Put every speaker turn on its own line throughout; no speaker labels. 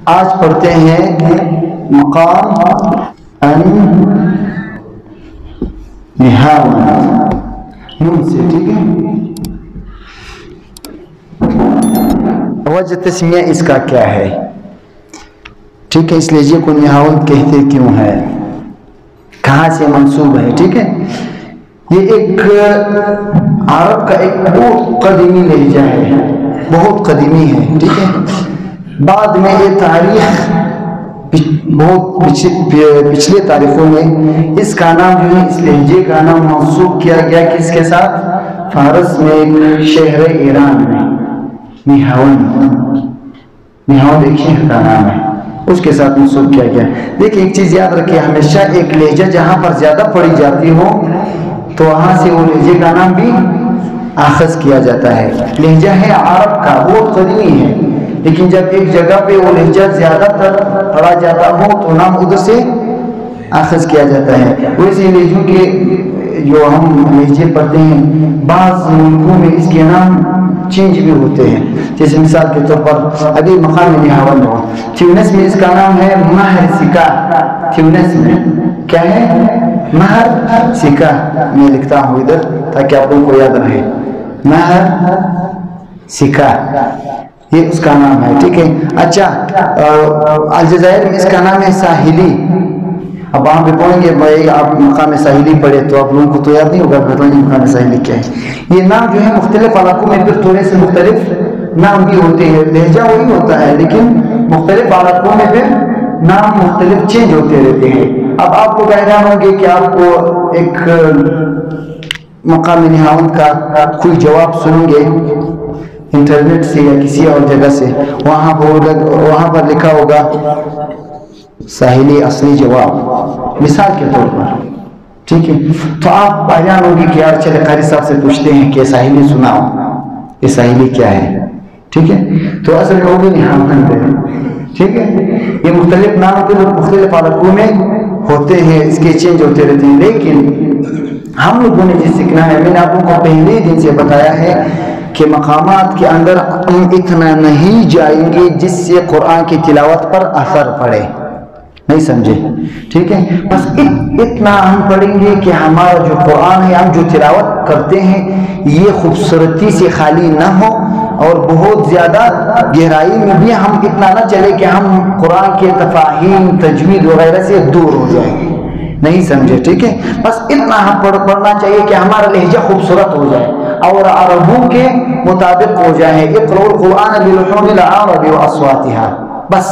آج پڑھتے ہیں مقام النہاون نون سے، ٹھیک ہے؟ وجہ تسمیہ اس کا کیا ہے؟ ٹھیک ہے، اس لہجے کو نہاون کہتے کیوں ہے، کہاں سے منسوب ہے؟ ٹھیک ہے، یہ ایک عرب کا ایک بہت قدیمی لہجہ ہے، بہت قدیمی ہے، ٹھیک ہے؟ بعد میں یہ تاریخ بہت پچھلے تاریخوں میں اس کا نام جو ہے، اس لہجے کا نام منسوب کیا گیا کس کے ساتھ؟ فارس میں ایک شہر ایران میں نہاون ایک شہر کا نام ہے، اس کے ساتھ منسوب کیا گیا۔ دیکھیں ایک چیز یاد رکھیے، ہمیشہ ایک لہجہ جہاں پر زیادہ پڑھی جاتی ہو تو وہاں سے وہ لہجے کا نام بھی آخذ کیا جاتا ہے۔ لہجہ ہے عرب کا، بہت قدیمی ہے، لیکن جب ایک جگہ پہ وہ لہجہ زیادہ تر پڑھا جاتا ہو تو نام ادھر سے آخذ کیا جاتا ہے۔ ویسے لہجوں کے جو ہم لہجے پڑھتے ہیں، بعض ملکوں میں اس کے نام چینج بھی ہوتے ہیں، جیسے مثال کے طور پر ابھی مقام نہاون ہو، تیونس میں اس کا نام ہے مہر سکا۔ تیونس میں کیا ہے؟ مہر سکا۔ میں لکھتا ہوں ادھر تاکہ آپ لوگوں کو یاد رہے، مہر سکا یہ اس کا نام ہے، ٹھیک ہے؟ اچھا، الجزائر میں اس کا نام ہے ساحلی۔ اب وہاں پہ پڑھیں گے بھائی، آپ مقام ساحلی پڑھے تو آپ لوگوں کو تو یاد نہیں ہوگا، بتائیں گے مقام ساحلی کیا ہے۔ یہ نام جو ہے مختلف علاقوں میں پھر تھوڑے سے مختلف نام بھی ہوتے ہیں، لہجہ وہی ہوتا ہے لیکن مختلف علاقوں میں پھر نام مختلف چینج ہوتے رہتے ہیں۔ اب آپ کو حیران ہوں گے کہ آپ کو ایک مقام نہاون کا کوئی جواب سنیں گے انٹرنیٹ سے یا کسی اور جگہ سے، وہاں پر لکھا ہوگا ساحلی اصلی جواب، مثال کے طور پر، ٹھیک ہے؟ تو آپ حیران ہوں گے کہ یار چلے قاری صاحب سے پوچھتے ہیں کہ ساحلی سناؤ، یہ ساحلی کیا ہے، ٹھیک ہے؟ تو اصل میں وہ بھی نہاون ہے، ٹھیک ہے؟ یہ مختلف نام کے مختلف علاقوں میں ہوتے ہیں، اس کے چینج ہوتے رہتے ہیں، لیکن ہم لوگوں نے جو سیکھنا ہے، میں نے آپ لوگوں کو پہلے دن سے بتایا ہے کہ مقامات کے اندر ہم اتنا نہیں جائیں گے جس سے قرآن کی تلاوت پر اثر پڑے، نہیں سمجھے؟ ٹھیک ہے، بس اتنا ہم پڑھیں گے کہ ہمارا جو قرآن ہے، ہم جو تلاوت کرتے ہیں یہ خوبصورتی سے خالی نہ ہو اور بہت زیادہ گہرائی میں بھی ہم اتنا نہ چلے کہ ہم قرآن کے تفاہیم تجوید وغیرہ سے دور ہو جائیں، نہیں سمجھے؟ ٹھیک ہے، بس اتنا ہم پڑھنا چاہیے کہ ہمارا لہجہ خوبصورت ہو جائے اور عربوں کے مطابق ہو جائے۔ اقرؤوا القرآن بلحون العرب واصواتها، بس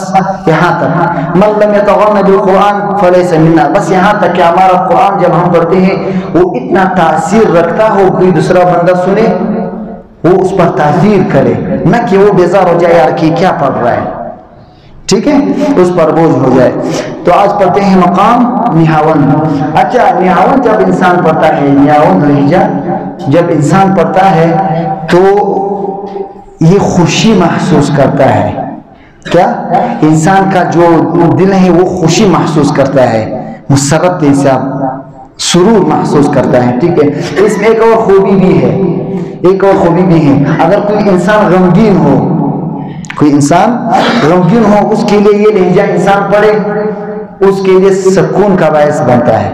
یہاں تک، من لم يتغن بالقرآن فلیس منا، بس یہاں تک کہ ہمارا قرآن جب ہم پڑھتے ہیں وہ اتنا تاثیر رکھتا ہو، کوئی دوسرا بندہ سنے وہ اس پر تاثیر کرے، نہ کہ وہ بیزار ہو جائے یار کہ کیا پڑھ رہا ہے، ٹھیک ہے؟ اس پر بوجھ ہو جائے۔ تو آج پڑھتے ہیں مقام نہاون۔ اچھا، نہاون جب انسان پڑھتا ہے، نہاون لہجہ جب انسان پڑھتا ہے تو یہ خوشی محسوس کرتا ہے، کیا؟ انسان کا جو دل ہے وہ خوشی محسوس کرتا ہے، مسرت انسان سرور محسوس کرتا ہے، ٹھیک ہے؟ اس میں ایک اور خوبی بھی ہے، اگر کوئی انسان غمگین ہو، اس کے لیے یہ لہجہ انسان پڑھے، اس کے لیے سکون کا باعث بنتا ہے،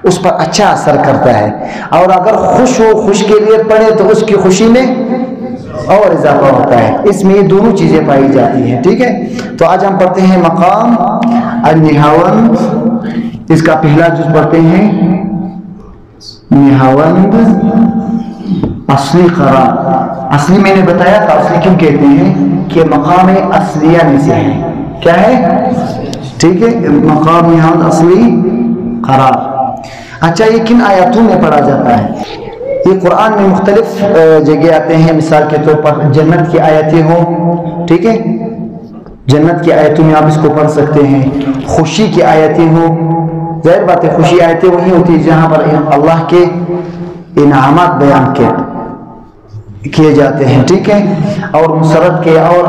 اس پر اچھا اثر کرتا ہے، اور اگر خوش کے لیے پڑھے تو اس کی خوشی میں اور اضافہ ہوتا ہے۔ اس میں یہ دونوں چیزیں پائی جاتی ہیں، ٹھیک ہے؟ تو آج ہم پڑھتے ہیں مقام النہاون، اس کا پہلا جز پڑھتے ہیں نہاون اصلی قرار۔ اصلی میں نے بتایا تھا، اصلی کیوں کہتے ہیں کہ مقام اصلیہ میں سے ہے، کیا ہے؟ ٹھیک ہے، مقام نہاون اصلی قرار۔ اچھا، یہ کن آیاتوں میں پڑھا جاتا ہے؟ یہ قرآن میں مختلف جگہ آتے ہیں، مثال کے طور پر جنت کی آیتیں ہوں، ٹھیک ہے؟ جنت کی آیتوں میں آپ اس کو پڑھ سکتے ہیں، خوشی کی آیتیں ہوں، ظاہر بات ہے خوشی آیتیں وہی ہوتی ہیں جہاں پر اللہ کے انعامات بیان کے، کیے جاتے ہیں، ٹھیک ہے، اور مسرت کے اور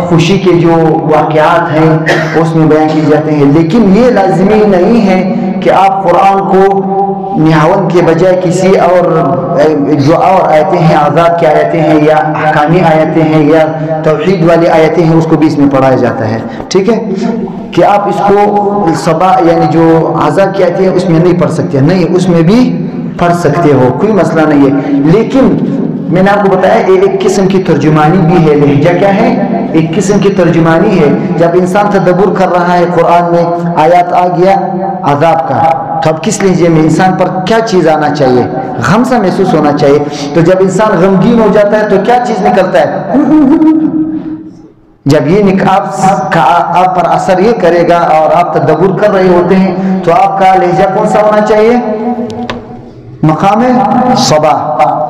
خوشی کے جو واقعات ہیں اس میں بیان کیے جاتے ہیں، لیکن یہ لازمی نہیں ہے کہ آپ قرآن کو نہاون کے بجائے کسی اور جو اور آیتیں ہیں، عذاب کی آیتیں ہیں یا احکامی آیتیں ہیں یا توحید والی آیتیں ہیں، اس کو بھی اس میں پڑھایا جاتا ہے، ٹھیک ہے، کہ آپ اس کو صبا یعنی جو عذاب کی آیتیں ہیں اس میں نہیں پڑھ سکتے، نہیں، اس میں بھی پڑھ سکتے ہو، کوئی مسئلہ نہیں ہے، لیکن میں نے آپ کو بتایا ایک قسم کی ترجمانی بھی ہے، لہجہ کیا ہے؟ ایک قسم کی ترجمانی ہے۔ جب انسان تدبر کر رہا ہے قرآن میں آیات آ گیا عذاب کا، تو اب کس لہجے میں انسان پر کیا چیز آنا چاہیے؟ غم سا محسوس ہونا چاہیے۔ تو جب انسان غمگین ہو جاتا ہے تو کیا چیز نکلتا ہے؟ جب یہ آپ پر اثر یہ کرے گا اور آپ تدبر کر رہے ہوتے ہیں تو آپ کا لہجہ کون سا ہونا چاہیے؟ مقام صبا،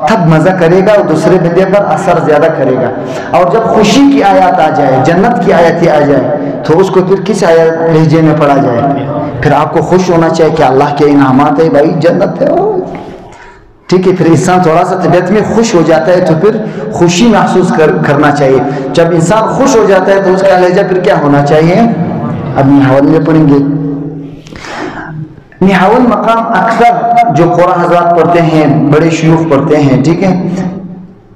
تب مزہ کرے گا اور دوسرے بندے پر اثر زیادہ کرے گا۔ اور جب خوشی کی آیات آ جائے، جنت کی آیتیں آ جائے، تو اس کو پھر کس آیت لہجے میں پڑھا جائے؟ پھر آپ کو خوش ہونا چاہیے کہ اللہ کے انعامات ہے، بھائی جنت ہے، ٹھیک ہے، پھر انسان تھوڑا سا طبیعت میں خوش ہو جاتا ہے تو پھر خوشی محسوس کرنا چاہیے۔ جب انسان خوش ہو جاتا ہے تو اس کا لہجہ پھر کیا ہونا چاہیے؟ اب نحاول میں پڑھیں گے۔ نحاول مقام اکثر جو قرآن حضرات پڑھتے ہیں، بڑے شیوخ پڑھتے ہیں، ٹھیک ہے،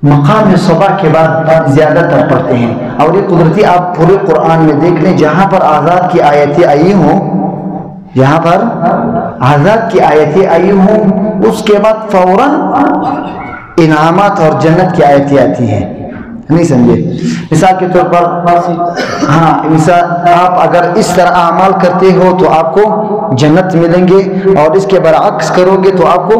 مقام صبا کے بعد زیادہ تر پڑھتے ہیں، اور یہ قدرتی آپ پورے قرآن میں دیکھ لیں، جہاں پر آزاد کی آیتیں آئی ہوں، جہاں پر آزاد کی آیتیں آئی ہوں، اس کے بعد فوراً انعامات اور جنت کی آیتیں آتی ہیں، نہیں سمجھے؟ مثال کے طور پر مثال آپ اگر اس طرح اعمال کرتے ہو تو آپ کو جنت ملیں گے، اور اس کے برعکس کرو گے تو آپ کو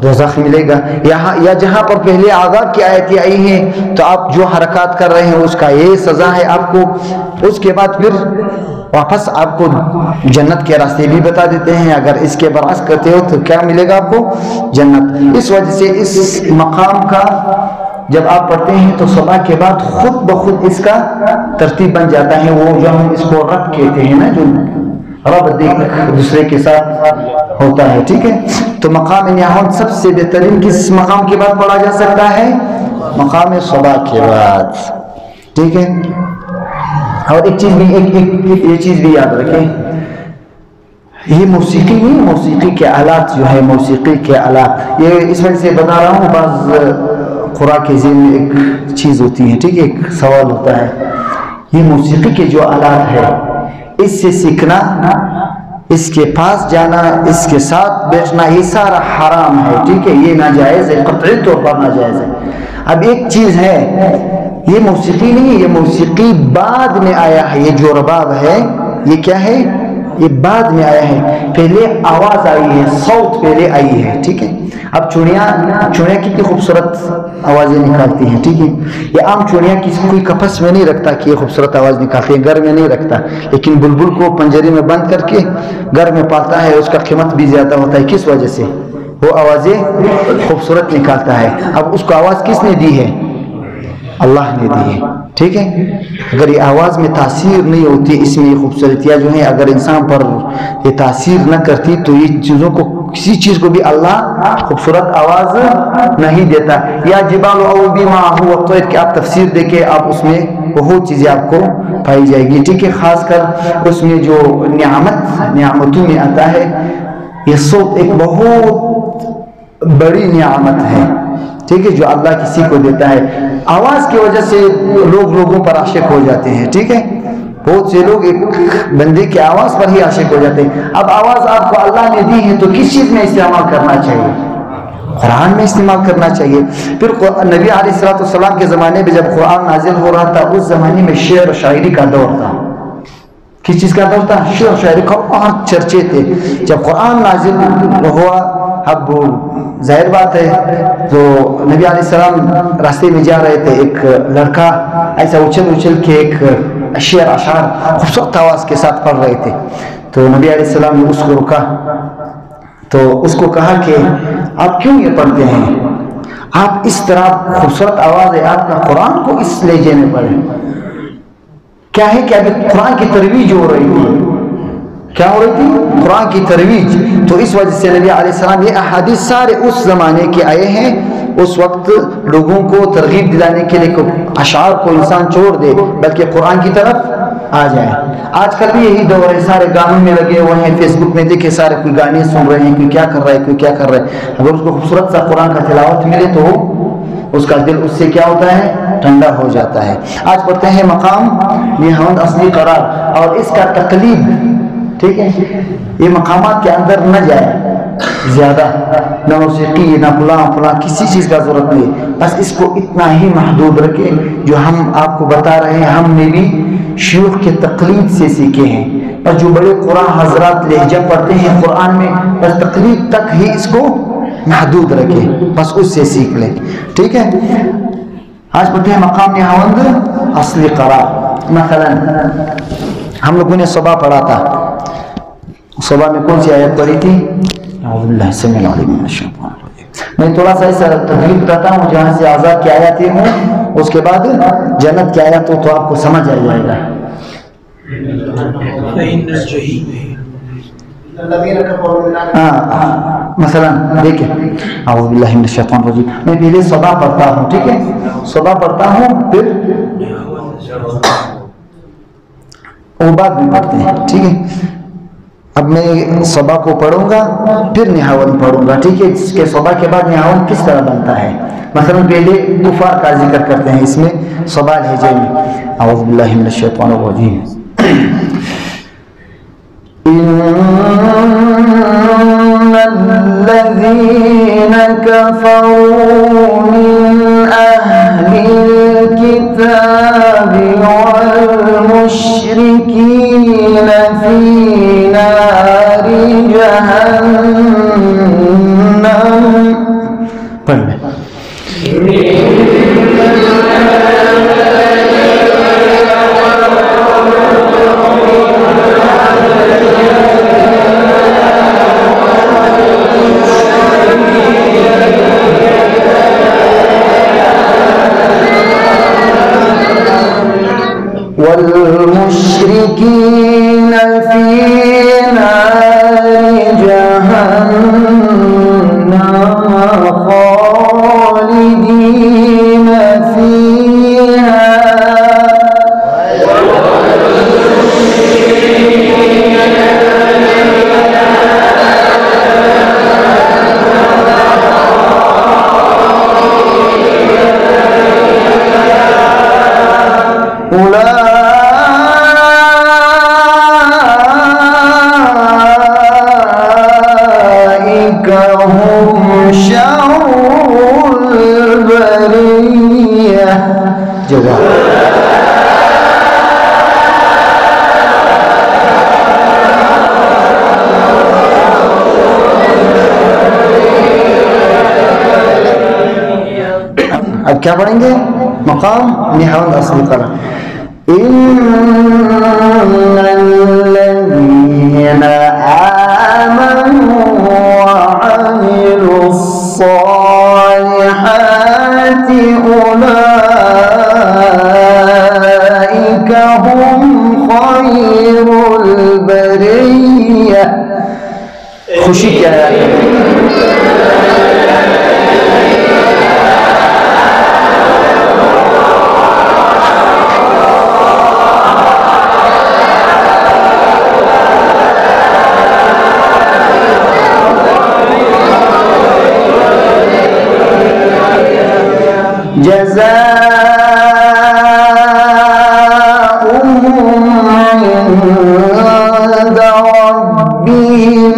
دوزخ ملے گا، یا جہاں پر پہلے عذاب کی آیتیں آئی ہیں تو آپ جو حرکات کر رہے ہیں اس کا یہ سزا ہے آپ کو، اس کے بعد پھر واپس آپ کو جنت کے راستے بھی بتا دیتے ہیں، اگر اس کے برعکس کرتے ہو تو کیا ملے گا آپ کو؟ جنت۔ اس وجہ سے اس مقام کا جب آپ پڑھتے ہیں تو صبا کے بعد خود بخود اس کا ترتیب بن جاتا ہے، وہ جو ہم اس کو رب کہتے ہیں نا، جو رب دوسرے کے ساتھ ہوتا ہے، ٹھیک ہے۔ تو مقام نحاون سب سے بہترین کس مقام کے بعد پڑھا جا سکتا ہے؟ مقام صبا کے بعد، ٹھیک ہے۔ اور ایک چیز بھی یہ چیز بھی یاد رکھیں، یہ موسیقی نہیں، موسیقی کے آلات جو ہے، موسیقی کے آلات، یہ اس وجہ سے بتا رہا ہوں، بعض قرآن کے ذہن میں ایک چیز ہوتی ہے، ٹھیک ہے، ایک سوال ہوتا ہے، یہ موسیقی کے جو آلات ہے اس سے سیکھنا، اس کے پاس جانا، اس کے ساتھ بیٹھنا، یہ سارا حرام ہے، ٹھیک ہے، یہ ناجائز ہے، قطعی طور پر ناجائز ہے۔ اب ایک چیز ہے، یہ موسیقی نہیں، یہ موسیقی بعد میں آیا ہے، یہ جو رباب ہے یہ کیا ہے؟ یہ بعد میں آیا ہے، پہلے آواز آئی ہے، صوت پہلے آئی ہے، ٹھیک ہے۔ اب چوڑیاں کتنی خوبصورت آوازیں نکالتی ہیں، ٹھیک ہے، یہ عام چوڑیاں کوئی کپس میں نہیں رکھتا کہ یہ خوبصورت آواز نکالتی ہے، گھر میں نہیں رکھتا، لیکن بلبل کو پنجرے میں بند کر کے گھر میں پالتا ہے، اس کا قیمت بھی زیادہ ہوتا ہے، کس وجہ سے؟ وہ آوازیں خوبصورت نکالتا ہے۔ اب اس کو آواز کس نے دی ہے؟ اللہ نے دی ہے، ٹھیک ہے۔ اگر یہ آواز میں تاثیر نہیں ہوتی، اس میں یہ خوبصورتیاں جو ہیں اگر انسان پر یہ تاثیر نہ کرتی تو یہ چیزوں کو، کسی چیز کو بھی اللہ خوبصورت آواز نہیں دیتا۔ یا جبال اوبی معه والطير کہ آپ تفسیر دیکھیں، آپ اس میں بہت چیزیں آپ کو پائی جائے گی، ٹھیک ہے۔ خاص کر اس میں جو نعمتوں میں آتا ہے، یہ صوت ایک بہت بڑی نعمت ہے، ٹھیک ہے، جو اللہ کسی کو دیتا ہے۔ آواز کی وجہ سے لوگوں پر عاشق ہو جاتے ہیں، ٹھیک ہے، بہت سے لوگ ایک بندے کی آواز پر ہی عاشق ہو جاتے ہیں۔ اب آواز آپ کو اللہ نے دی ہے تو کس چیز میں استعمال کرنا چاہیے؟ قرآن میں استعمال کرنا چاہیے۔ پھر نبی علیہ السلام کے زمانے میں جب قرآن نازل ہو رہا تھا، اس زمانے میں شعر و شاعری کا دور تھا۔ کس چیز کا دور تھا؟ شعر و شاعری کا بہت چرچے تھے۔ جب قرآن نازل ہوا، اب ظاہر بات ہے، تو نبی علیہ السلام راستے میں جا رہے تھے، ایک لڑکا ایسا اچھل کے ایک شعر اشعار خوبصورت آواز کے ساتھ پڑھ رہے تھے، تو نبی علیہ السلام نے اس کو روکا، تو اس کو کہا کہ آپ کیوں یہ پڑھتے ہیں؟ آپ اس طرح خوبصورت آواز ہے آپ کا، قرآن کو اس لہجے میں پڑھیں۔ کیا ہے کہ ابھی قرآن کی ترویج ہو رہی تھی، کیا ہو رہی تھی؟ قرآن کی ترویج۔ تو اس وجہ سے نبی علیہ السلام، یہ احادیث سارے اس زمانے کے آئے ہیں اس وقت لوگوں کو ترغیب دلانے کے لیے اشعار کو انسان چھوڑ دے بلکہ قرآن کی طرف آ جائے. آج کل بھی یہی دور ہے, سارے گانوں میں لگے ہوئے ہیں, فیس بک میں دیکھے سارے کوئی گانے سن رہے ہیں, کوئی کیا کر رہا ہے, کوئی کیا کر رہا ہے. اگر اس کو خوبصورت سا قرآن کا تلاوت ملے تو اس کا دل اس سے کیا ہوتا ہے, ٹھنڈا ہو جاتا ہے. آج پڑھتے ہیں مقام نہاوند اصلی قرار, اور اس کا تقلید, ٹھیک ہے, یہ مقامات کے اندر نہ جائے زیادہ, نہ موسیقی نہ فلاں کسی چیز کا ضرورت نہیں, بس اس کو اتنا ہی محدود رکھے جو ہم آپ کو بتا رہے ہیں. ہم نے بھی شیوخ کے تقلید سے سیکھے ہیں, اور جو بڑے قرآن حضرات لہجہ پڑھتے ہیں قرآن میں, بس تقلید تک ہی اس کو محدود رکھے, بس اس سے سیکھ لیں, ٹھیک ہے. آج پڑھتے ہیں مقام نہاوند اصلی قرار. مثلا ہم لوگوں نے صبح پڑھا تھا, صبح میں کون سی آیت پڑھی تھی؟ اعوذ باللہ السمیع العلیم من الشیطان الرجیم. میں تھوڑا سا اس تدریج کرتا ہوں, جہاں سے عذاب کی آیاتیں ہوں اس کے بعد جنت کی آیات ہو تو آپ کو سمجھ آ جائے گا. مثلا دیکھیں, اعوذ باللہ من الشیطان الرجیم, میں پہلے صبح پڑھتا ہوں, ٹھیک ہے, صبح پڑھتا ہوں, پھر وہ بعد بھی پڑھتے ہیں, ٹھیک ہے. اب میں صبح کو پڑھوں گا پھر نہاوند پڑھوں گا, ٹھیک ہے. اس کے صبح کے بعد نہاوند کس طرح بنتا ہے؟ مثلا پہلے کفار کا ذکر کرتے ہیں اس میں صبح لہجے میں. اعوذ باللہ من الشیطان الرجیم. ان الذين كفروا من اهل الكتاب والمشركين في نار جهنم. پڑھ لیں. والمشركين في نار جهنم خالدين فيها. اب کیا پڑھیں گے؟ مقام نہاوند اصلی قرار. ان الذين آمنوا وعملوا الصالحات أولئك هم خير البرية. خوشی کیا ہے؟ جزاؤهم عند ربهم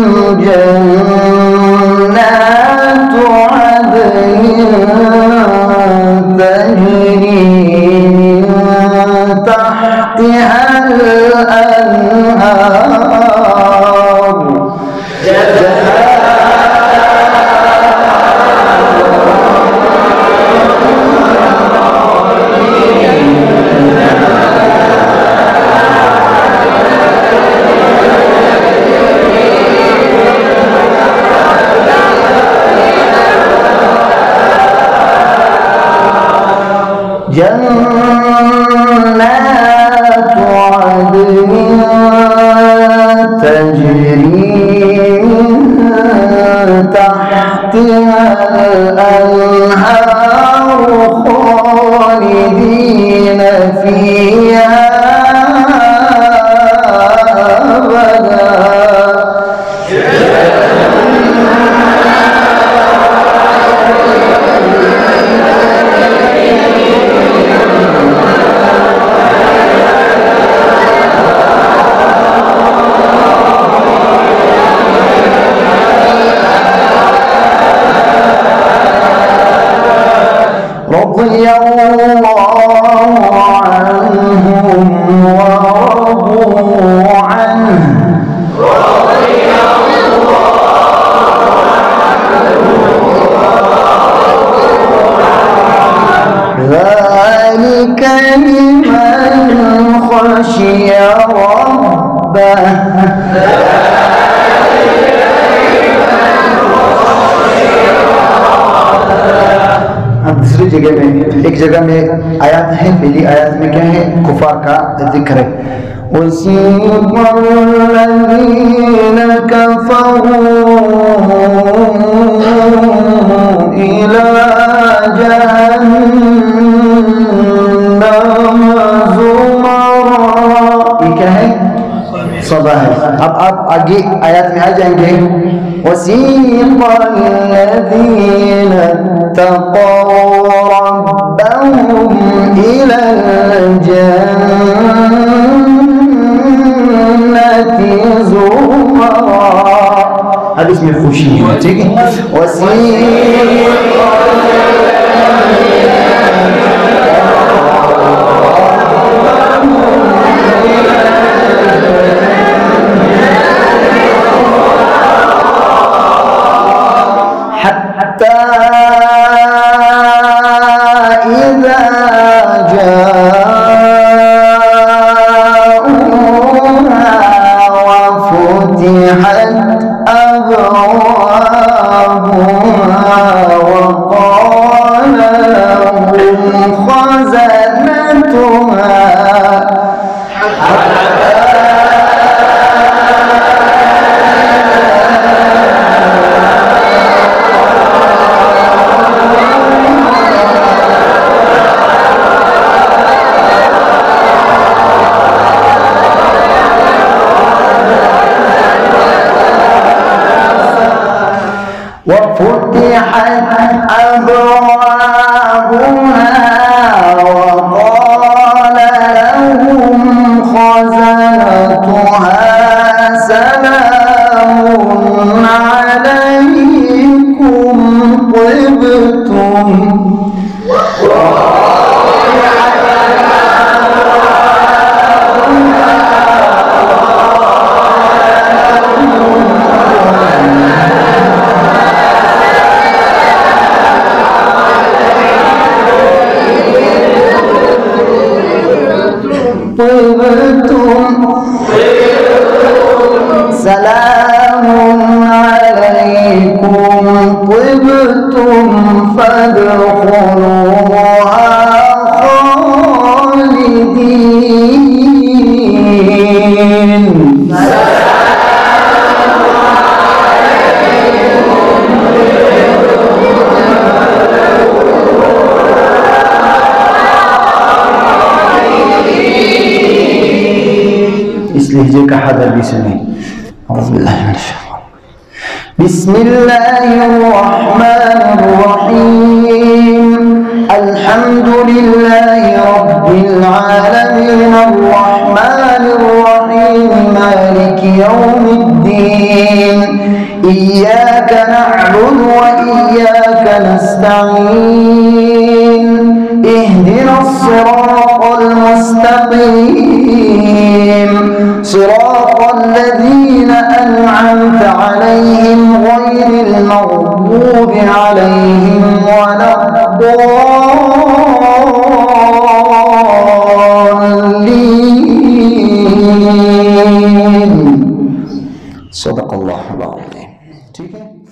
جنات عدن تجري من تحتها الأنهار. جنات عدن تجري من تحتها تحتها الأنهار خالدين فيها أبدا. رضي الله عنهم ورضوا عنه ذلك لمن خشي ربه. دوسری جگہ میں ایک جگہ میں آیات ہے، پہلی آیات میں کیا ہے؟ کفار کا ذکر ہے. وَسِيقَ الَّذِينَ كَفَرُوا إِلَى جَهَنَّمَ زُمَرًا. یہ کیا ہے؟ صدا ہے. اب آپ آگے آیات میں آ جائیں گے. وَسِيقَ الَّذِينَ اتَّقَوْا رَبَّهُمْ إِلَى الْجَنَّةِ زُمَرًا. اب اس میں خوشی ہے، ٹھیک ہے. حتى إذا جاءوها وفتحت أبوابها وقال لهم خزنتها وفتحت أبوابها وقال لهم خزنتها سلام عليكم طبتم. سلام عليكم طبتم فادخلوها خالدين. اس لہجے کا حدر بھی سنیں. اعوذ باللہ من الشیطان. بسم اللہ الرحمن الرحیم. الحمد للہ رب العالمین الرحمن الرحیم مالک یوم الدین. ایاک نعبد وإیاک نستعین. اهدنا الصراط المستقیم صراط الذين أنعمت عليهم غير المغضوب عليهم ولا الضالين. صدق الله العظيم. ٹھیک ہے.